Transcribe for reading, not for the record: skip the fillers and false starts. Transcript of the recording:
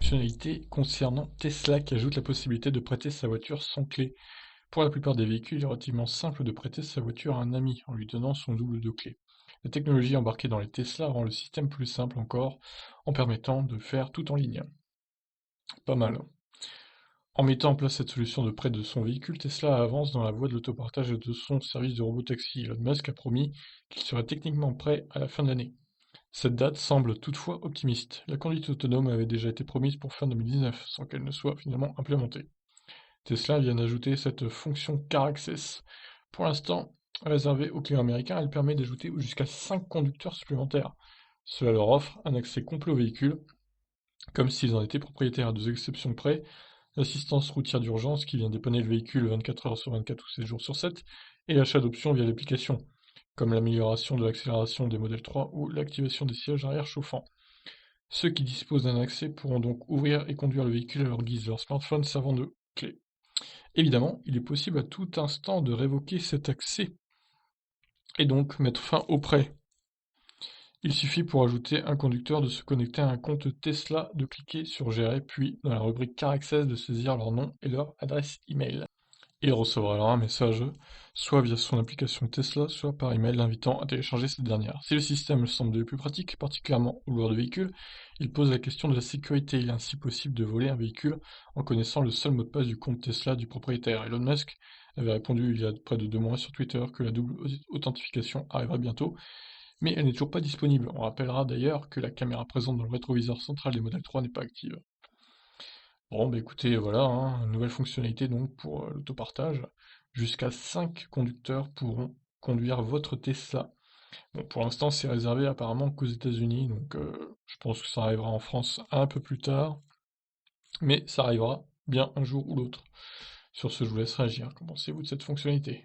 fonctionnalité concernant Tesla qui ajoute la possibilité de prêter sa voiture sans clé. Pour la plupart des véhicules, il est relativement simple de prêter sa voiture à un ami en lui donnant son double de clé. La technologie embarquée dans les Tesla rend le système plus simple encore en permettant de faire tout en ligne. Pas mal. En mettant en place cette solution de prêt de son véhicule, Tesla avance dans la voie de l'autopartage et de son service de robotaxi. Elon Musk a promis qu'il serait techniquement prêt à la fin de l'année. Cette date semble toutefois optimiste. La conduite autonome avait déjà été promise pour fin 2019, sans qu'elle ne soit finalement implémentée. Tesla vient d'ajouter cette fonction Car Access. Pour l'instant, réservée aux clients américains, elle permet d'ajouter jusqu'à 5 conducteurs supplémentaires. Cela leur offre un accès complet au véhicule, comme s'ils en étaient propriétaires à 2 exceptions près, l'assistance routière d'urgence qui vient dépanner le véhicule 24 heures sur 24 ou 7 jours sur 7, et l'achat d'options via l'application, comme l'amélioration de l'accélération des modèles 3 ou l'activation des sièges arrière chauffants. Ceux qui disposent d'un accès pourront donc ouvrir et conduire le véhicule à leur guise, leur smartphone servant de clé. Évidemment, il est possible à tout instant de révoquer cet accès et donc mettre fin au prêt. Il suffit pour ajouter un conducteur de se connecter à un compte Tesla, de cliquer sur Gérer, puis dans la rubrique Car Access de saisir leur nom et leur adresse email. Il recevra alors un message, soit via son application Tesla, soit par email l'invitant à télécharger cette dernière. Si le système semble le plus pratique, particulièrement aux loueurs de véhicules, il pose la question de la sécurité. Il est ainsi possible de voler un véhicule en connaissant le seul mot de passe du compte Tesla du propriétaire. Elon Musk avait répondu il y a près de 2 mois sur Twitter que la double authentification arriverait bientôt, mais elle n'est toujours pas disponible. On rappellera d'ailleurs que la caméra présente dans le rétroviseur central des modèles 3 n'est pas active. Bon, bah écoutez, voilà, hein, une nouvelle fonctionnalité donc pour l'autopartage. Jusqu'à 5 conducteurs pourront conduire votre Tesla. Bon, pour l'instant, c'est réservé apparemment qu'aux États-Unis, donc je pense que ça arrivera en France un peu plus tard, mais ça arrivera bien un jour ou l'autre. Sur ce, je vous laisse réagir. Qu'en pensez-vous de cette fonctionnalité?